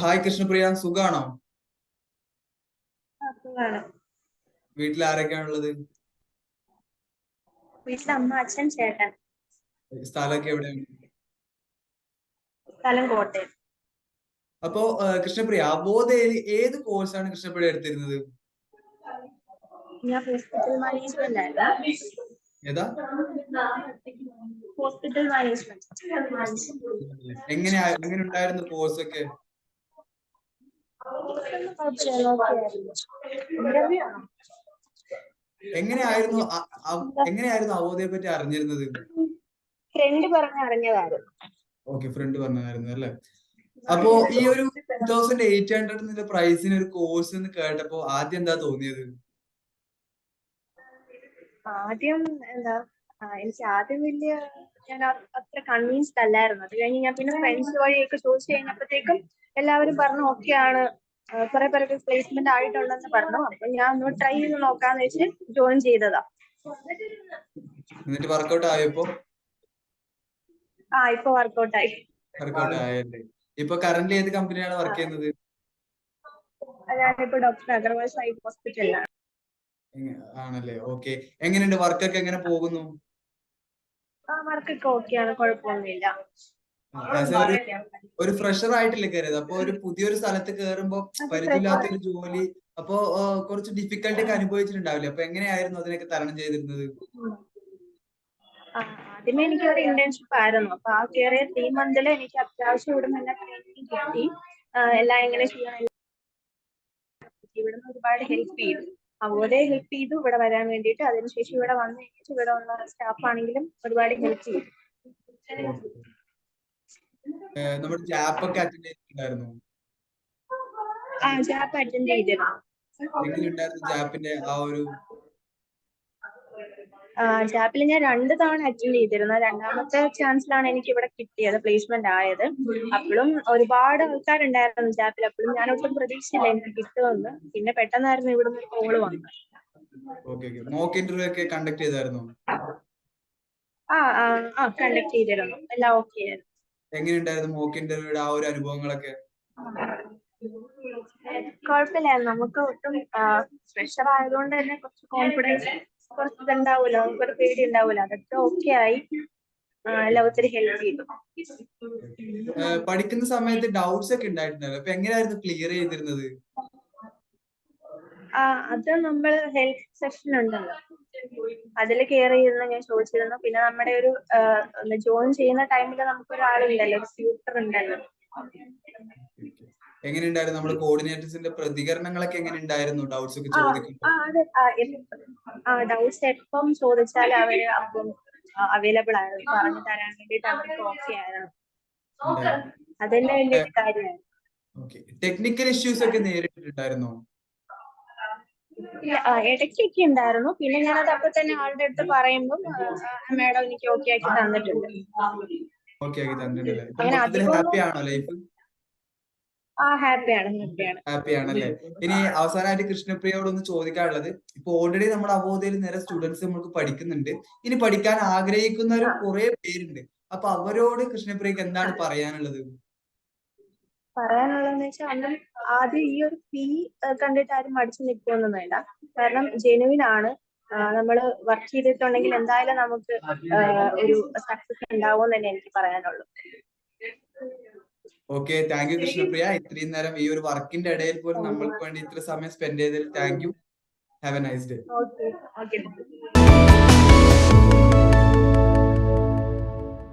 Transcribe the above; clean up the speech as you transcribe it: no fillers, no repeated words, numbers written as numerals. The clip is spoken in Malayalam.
ഹായ് കൃഷ്ണപ്രിയ, സുഖാണോ? വീട്ടിൽ ആരൊക്കെയാണുള്ളത്? വീട്ടിൽ അമ്മ, അച്ഛൻ, ചേട്ടൻ. സ്ഥലമൊക്കെ എവിടെയാണ്? സ്ഥലം കോട്ടയം. അപ്പോ കൃഷ്ണപ്രിയ, അവോധയിൽ ഏത് കോഴ്സാണ് കൃഷ്ണപ്രിയ എടുത്തിരുന്നത്? ഞാൻ ഹോസ്പിറ്റൽ മാനേജ്മെന്റ് ആയിരുന്നു. ഏതാ? Hospital management. എങ്ങനെ ഉണ്ടായിരുന്നു കോഴ്സൊക്കെ? എങ്ങനെയായിരുന്നു അവോധയെ പറ്റി അറിഞ്ഞിരുന്നത്? ഫ്രണ്ട് പറഞ്ഞറിഞ്ഞതായിരുന്നു. ഓക്കെ, ഫ്രണ്ട് പറഞ്ഞായിരുന്നു അല്ലേ? അപ്പോ ഈ ഒരു 2800 പ്രൈസിന് ഒരു കോഴ്സ് എന്ന് കേട്ടപ്പോ ആദ്യം എന്താ തോന്നിയത്? ആദ്യം എനിക്ക് ആദ്യം ഞാൻ അത്ര കൺവിൻസ്ഡ് അല്ലായിരുന്നു. അത് കഴിഞ്ഞ് ഞാൻ പിന്നെ ഫ്രണ്ട്സ് വഴിയൊക്കെ ചോദിച്ചു കഴിഞ്ഞപ്പോഴത്തേക്കും എല്ലാവരും പറഞ്ഞു ഓക്കെയാണ്, കുറെ പേർക്ക് പ്ലേസ്മെന്റ് ആയിട്ടുണ്ടെന്ന് പറഞ്ഞു. അപ്പൊ ഞാൻ ഒന്ന് ട്രൈ ചെയ്ത് നോക്കാന്ന് വെച്ച് ജോയിൻ ചെയ്തതാ. എന്നിട്ട് വർക്കൗട്ട് ആയപ്പോ? ഇപ്പൊ വർക്കൗട്ട് ആയി. വർക്കൗട്ട് ആയല്ലേ? ഇപ്പൊ കറന്റ് ഏത് കമ്പനിയാണ് വർക്ക് ചെയ്യുന്നത്? ഞാനിപ്പോ ഡോക്ടർ അഗർവാൾ സൈഡ് ഹോസ്പിറ്റലിലാണ്. ആണല്ലേ? ഓക്കെ. എങ്ങനെയുണ്ട് വർക്കൊക്കെ, എങ്ങനെ പോകുന്നു? വർക്കൊക്കെ ഓക്കെയാണ്, കുഴപ്പമൊന്നുമില്ല. ഒരു ഫ്രഷർ ആയിട്ടില്ലേ കയറിയത്? അപ്പൊ ഒരു പുതിയൊരു സ്ഥലത്ത് കയറുമ്പോ പരിചയമില്ലാത്തൊരു ജോലി, അപ്പൊ കുറച്ച് ഡിഫിക്കൽട്ടി ഒക്കെ അനുഭവിച്ചിട്ടുണ്ടാവില്ലേ? അപ്പൊ എങ്ങനെയായിരുന്നു അതിനൊക്കെ തരണം ചെയ്തിരുന്നത്? ആദ്യമേ എനിക്ക് ഒരു ഇന്റേൺഷിപ്പ് ആയിരുന്നു. അപ്പൊ ആ കയറിയ 3 മന്തിൽ എനിക്ക് അത്യാവശ്യം ഇവിടുന്ന് എല്ലാ ട്രെയിനിങ് കിട്ടി. എല്ലാം എങ്ങനെ ചെയ്യണം, ഇവിടുന്ന് ഒരുപാട് ഹെൽപ്പ് ചെയ്തു. അവരെ ഹെൽപ്പ് ചെയ്തു ഇവിടെ വരാൻ വേണ്ടിയിട്ട്. അതിനുശേഷം ഇവിടെ വന്നു കഴിഞ്ഞിട്ട് ഇവിടെ ഉള്ള സ്റ്റാഫ് ആണെങ്കിലും ഒരുപാട് ഹെൽപ്പ് ചെയ്തു. നമ്മുടെ ജാപ്പ് ഒക്കെ അറ്റൻഡ് ചെയ്തിട്ടുണ്ടായിരുന്നു? ജാപ്പ് അറ്റൻഡ് ചെയ്തിരുന്നു. എങ്ങനെയുണ്ടായിരുന്നു ജാപ്പിന്റെ ആ ഒരു? ജാപ്പിൽ ഞാൻ 2 തവണ അറ്റൻഡ് ചെയ്തിരുന്നു. 2ാമത്തെ ചാൻസിലാണ് എനിക്ക് ഇവിടെ കിട്ടിയത്, പ്ലേസ്മെന്റ് ആയത്. അപ്പോഴും ഒരുപാട് ആൾക്കാരുണ്ടായിരുന്നു ജാപ്പിൽ. അപ്പോഴും ഞാൻ ഒട്ടും പ്രതീക്ഷയില്ല എനിക്ക് കിട്ടുമെന്ന്. പിന്നെ പെട്ടെന്നായിരുന്നു ഇവിടുന്ന് ഒരു കോള് വന്നത്. മോക്ക് ഇന്റർവ്യൂ ഒക്കെ കണ്ടക്ട് ചെയ്തായിരുന്നു? കണ്ടക്ട് ചെയ്തിരുന്നു. എല്ലാം ഓക്കെ ആയിരുന്നു. എങ്ങനെയുണ്ടായിരുന്നു മോക്ക് ഇന്റർവ്യൂയുടെ ആ ഒരു അനുഭവങ്ങളൊക്കെ? കുഴപ്പമില്ലായിരുന്നു. നമുക്ക് ഒട്ടും ഫ്രഷർ ആയതുകൊണ്ട് തന്നെ കുറച്ച് കോൺഫിഡൻസ് കുറച്ച് ഇതുണ്ടാവൂലോ, നമുക്കൊരു പേടി ഉണ്ടാവൂലോ. അതൊക്കെ ഓക്കെ ആയി. എല്ലാം ഒത്തിരി ഹെൽപ്പ് ചെയ്തു. പഠിക്കുന്ന സമയത്ത് ഡൗട്ട്സ് ഒക്കെ ഉണ്ടായിട്ടുണ്ടല്ലോ, അപ്പൊ എങ്ങനെയായിരുന്നു ക്ലിയർ ചെയ്തിരുന്നത്? അത് നമ്മൾ ഹെൽപ്പ് സെക്ഷൻ ഉണ്ടല്ലോ, അതിൽ കെയർ ചെയ്യുന്ന ഞാൻ ചോദിച്ചിരുന്നു. പിന്നെ നമ്മുടെ ഒരു ജോയിൻ ചെയ്യുന്ന ടൈമിൽ നമുക്കൊരാളുണ്ടല്ലോ, ഒരു ട്യൂട്ടർ ഉണ്ടല്ലോ. എങ്ങനെയുണ്ടായിരുന്നു നമ്മുടെ കോർഡിനേറ്റേഴ്സിന്റെ പ്രതികരണങ്ങളൊക്കെ? എങ്ങനെ ഉണ്ടായിരുന്നു ഡൗട്ട്സ് ഒക്കെ ചോദിക്കുമ്പോൾ? ഡൗട്ട്സ് എപ്പം ചോദിച്ചാൽ അവര് അപ്പം അവൈലബിൾ ആയിരുന്നു, പറഞ്ഞു തരാൻ വേണ്ടിട്ട് അവർക്ക് ഓക്കെ ആയിരുന്നു. അതെന്നെ വലിയൊരു കാര്യമാണ്. ടെക്നിക്കൽ ഇഷ്യൂസ് ഒക്കെ നേരിട്ടിട്ടുണ്ടായിരുന്നോ? ഇടയ്ക്കൊക്കെ ഉണ്ടായിരുന്നു. പിന്നെ ഞാനത് അപ്പൊ തന്നെ ആളുടെ അടുത്ത് പറയുമ്പോൾ മാഡം എനിക്ക് ഓക്കെ ആക്കി തന്നിട്ടുണ്ട്. ഹാപ്പിയാണോ ലൈഫ്? ഹാപ്പിയാണല്ലേ? ഇനി അവസാനമായിട്ട് കൃഷ്ണപ്രിയയോട് ഒന്ന് ചോദിക്കാനുള്ളത്, ഇപ്പൊ ഓൾറെഡി നമ്മുടെ അവോധയിൽ നിറയെ സ്റ്റുഡൻസ് നമുക്ക് പഠിക്കുന്നുണ്ട്. ഇനി പഠിക്കാൻ ആഗ്രഹിക്കുന്നവരും കുറെ പേരുണ്ട്. അപ്പൊ അവരോട് കൃഷ്ണപ്രിയക്ക് എന്താണ് പറയാനുള്ളത്? പറയാനുള്ളതെന്ന് വെച്ചാൽ, അന്നും ആദ്യം ഈ ഒരു ഫീ കണ്ടിട്ട് ആരും മടിച്ചു നിൽക്കുമൊന്നും വേണ്ട. കാരണം ജെനുവിൻ ആണ്. നമ്മൾ വർക്ക് ചെയ്തിട്ടുണ്ടെങ്കിൽ എന്തായാലും നമുക്ക് ഒരു സക്സസ് ഉണ്ടാവും തന്നെ എനിക്ക് പറയാനുള്ളൂ. Okay, thank you Krishnapriya. ഇത്രയും നേരം ഈ ഒരു വർക്കിന്റെ ഇടയിൽ പോലും നമ്മൾക്ക് വേണ്ടി ഇത്ര സമയം സ്പെൻഡ് ചെയ്തതിൽ thank you. Have A nice day. Okay.